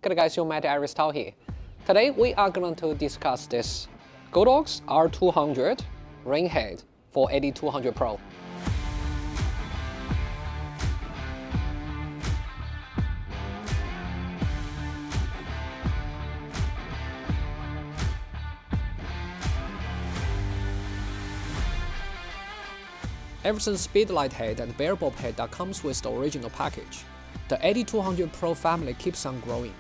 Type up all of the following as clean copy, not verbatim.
Good guys, you met Aristal here. Today we are going to discuss this Godox R200 Ring head for AD200Pro. Ever since speedlight head and bare bulb head that comes with the original package, the AD200Pro family keeps on growing.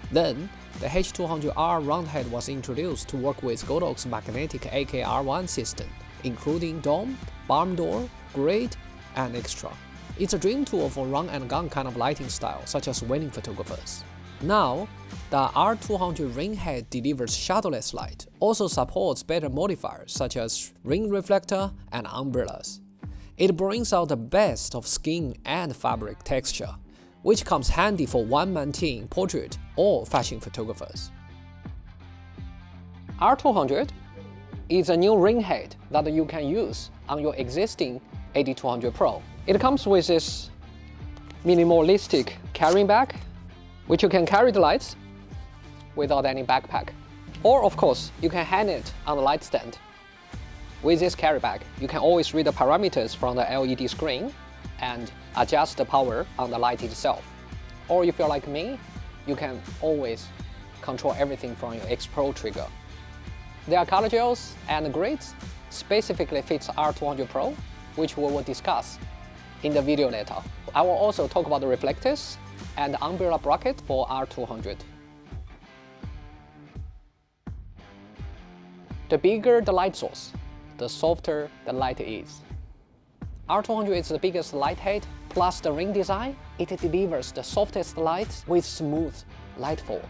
Then, the H200R round head was introduced to work with Godox magnetic AKR1 system, including dome, barn door, grid, and extra. It's a dream tool for run and gun kind of lighting style, such as wedding photographers. Now, the R200 ring head delivers shadowless light, also supports better modifiers such as ring reflector and umbrellas. It brings out the best of skin and fabric texture, which comes handy for one-man team, portrait, or fashion photographers. R200 is a new ring head that you can use on your existing AD200Pro. It comes with this minimalistic carrying bag, which you can carry the lights without any backpack. Or of course, you can hang it on the light stand. With this carry bag, you can always read the parameters from the LED screen and adjust the power on the light itself. Or if you're like me, you can always control everything from your X Pro trigger. There are color gels and grids specifically fits R200Pro, which we will discuss in the video later. I will also talk about the reflectors and the umbrella bracket for R200. The bigger the light source, the softer the light is. R200 is the biggest light head, plus the ring design, it delivers the softest light with smooth light falls.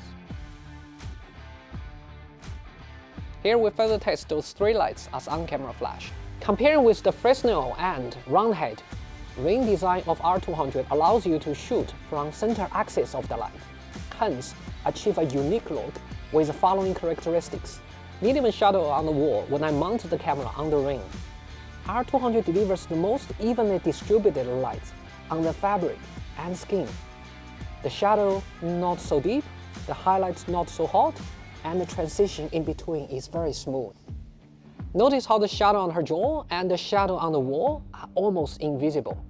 Here we further test those three lights as on-camera flash. Comparing with the Fresnel and round head, ring design of R200 allows you to shoot from center axis of the light, hence achieve a unique look with the following characteristics. Medium shadow on the wall when I mount the camera on the ring. R200 delivers the most evenly distributed light on the fabric and skin. The shadow not so deep, the highlights not so hot, and the transition in between is very smooth. Notice how the shadow on her jaw and the shadow on the wall are almost invisible.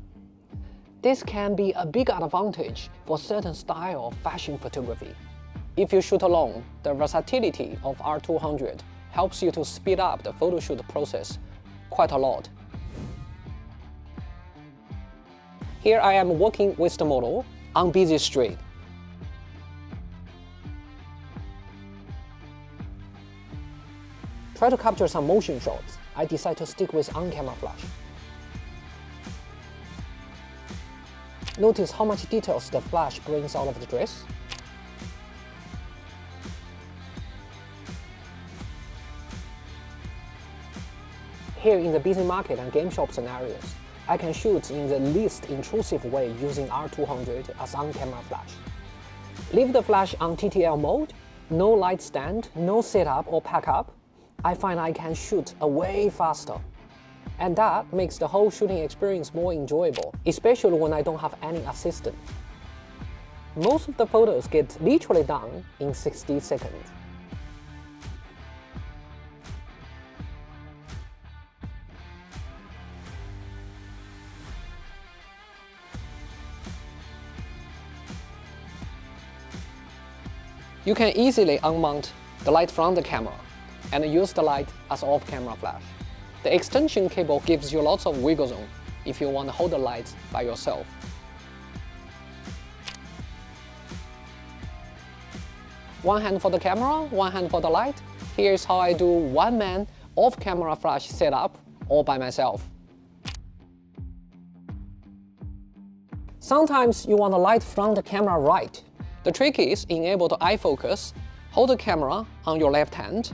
This can be a big advantage for certain style of fashion photography. If you shoot alone, the versatility of R200 helps you to speed up the photo shoot process quite a lot. Here I am working with the model on busy street. Try to capture some motion shots. I decide to stick with on-camera flash. Notice how much details the flash brings out of the dress. Here in the busy market and game shop scenarios, I can shoot in the least intrusive way using R200 as on-camera flash. Leave the flash on TTL mode, no light stand, no setup or pack up. I find I can shoot way faster. And that makes the whole shooting experience more enjoyable, especially when I don't have any assistant. Most of the photos get literally done in 60 seconds. You can easily unmount the light from the camera and use the light as off-camera flash. The extension cable gives you lots of wiggle room if you want to hold the light by yourself. One hand for the camera, one hand for the light. Here's how I do one-man off-camera flash setup all by myself. Sometimes you want the light from the camera right. The trick is enable the eye focus, hold the camera on your left hand,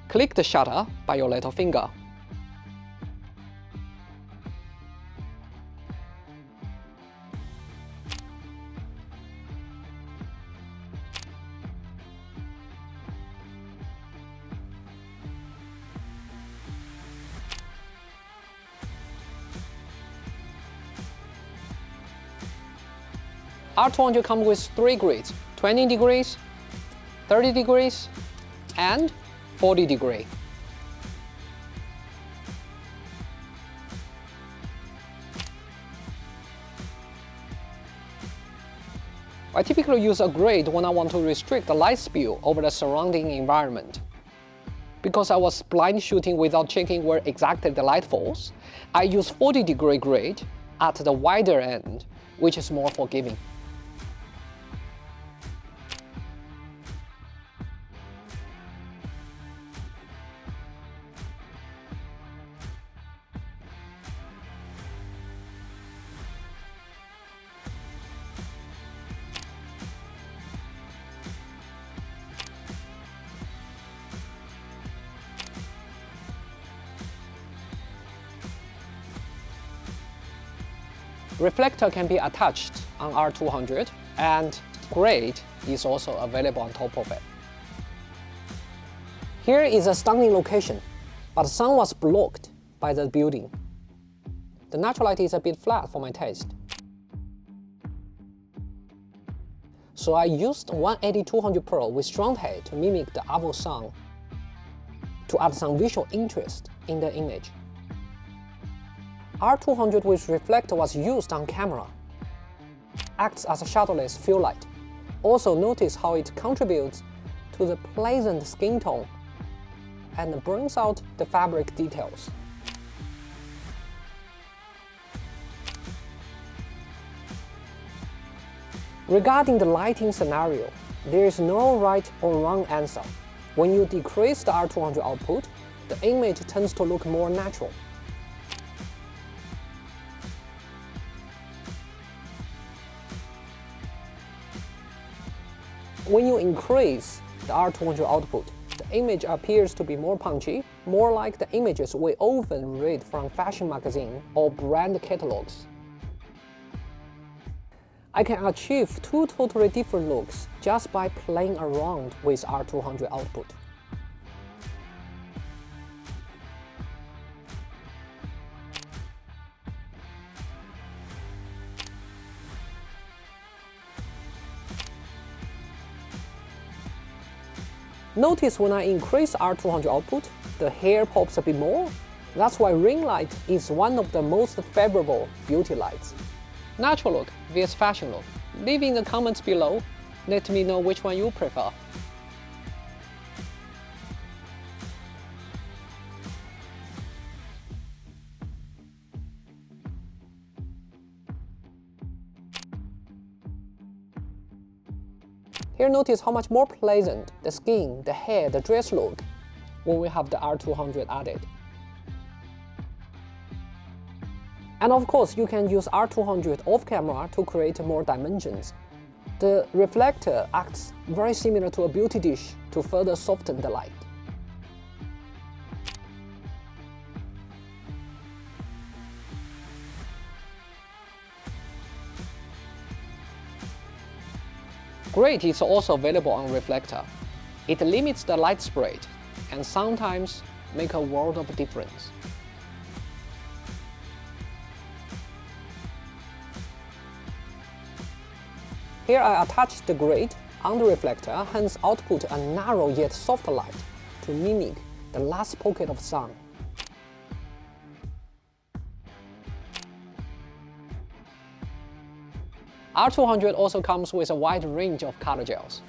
click the shutter by your little finger. R200 comes with 3 grids, 20 degrees, 30 degrees, and 40 degrees. I typically use a grid when I want to restrict the light spill over the surrounding environment. Because I was blind shooting without checking where exactly the light falls, I use 40-degree grid at the wider end, which is more forgiving. Reflector can be attached on R200, and grid is also available on top of it. Here is a stunning location, but the sun was blocked by the building. The natural light is a bit flat for my taste. So I used one AD200Pro with strong head to mimic the Avo sun to add some visual interest in the image. R200 with reflector was used on camera. Acts as a shadowless fill light. Also notice how it contributes to the pleasant skin tone and brings out the fabric details. Regarding the lighting scenario, there is no right or wrong answer. When you decrease the R200 output, the image tends to look more natural. When you increase the R200 output, the image appears to be more punchy, more like the images we often read from fashion magazine or brand catalogs. I can achieve two totally different looks just by playing around with R200 output. Notice when I increase R200 output, the hair pops a bit more. That's why ring light is one of the most favorable beauty lights. Natural look vs fashion look. Leave in the comments below. Let me know which one you prefer. Here notice how much more pleasant the skin, the hair, the dress look when we have the R200 added. And of course, you can use R200 off camera to create more dimensions. The reflector acts very similar to a beauty dish to further soften the light. Grid is also available on reflector. It limits the light spread and sometimes make a world of difference. Here I attached the grid on the reflector, hence output a narrow yet soft light to mimic the last pocket of sun. R200 also comes with a wide range of color gels.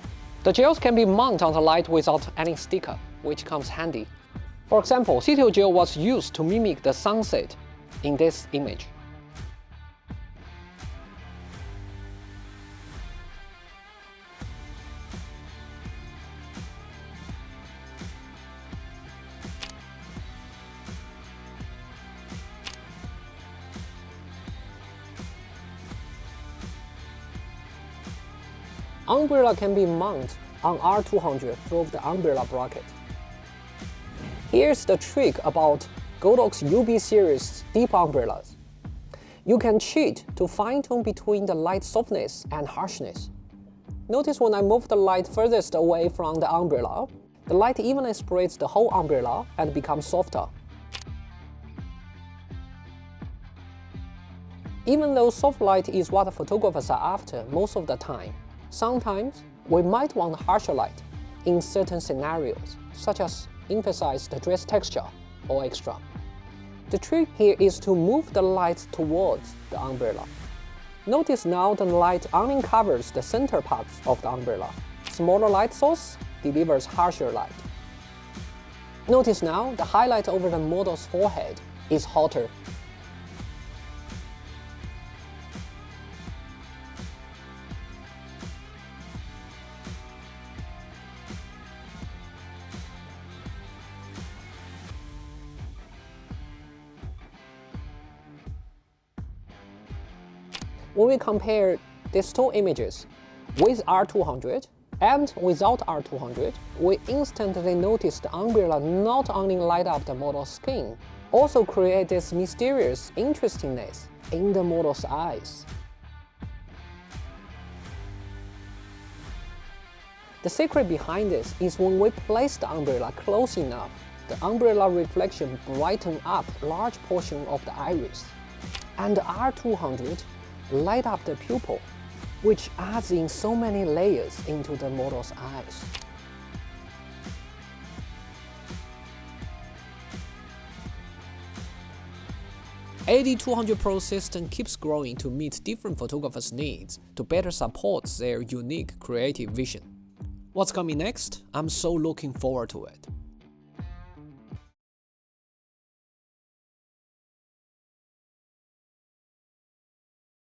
The gels can be mounted on the light without any sticker, which comes handy. For example, CTO gel was used to mimic the sunset in this image. Umbrella can be mounted on R200 through the umbrella bracket. Here's the trick about Godox UB series deep umbrellas. You can cheat to fine-tune between the light softness and harshness. Notice when I move the light furthest away from the umbrella, the light evenly spreads the whole umbrella and becomes softer. Even though soft light is what photographers are after most of the time, sometimes we might want harsher light in certain scenarios, such as emphasize the dress texture or extra. The trick here is to move the light towards the umbrella. Notice now the light only covers the center parts of the umbrella. Smaller light source delivers harsher light. Notice now the highlight over the model's forehead is hotter. When we compare these two images with R200 and without R200, we instantly notice the umbrella not only light up the model's skin, also create this mysterious interestingness in the model's eyes. The secret behind this is when we place the umbrella close enough, the umbrella reflection brightens up large portion of the iris, and the R200 light up the pupil, which adds in so many layers into the model's eyes. AD200Pro system keeps growing to meet different photographers' needs to better support their unique creative vision. What's coming next? I'm so looking forward to it.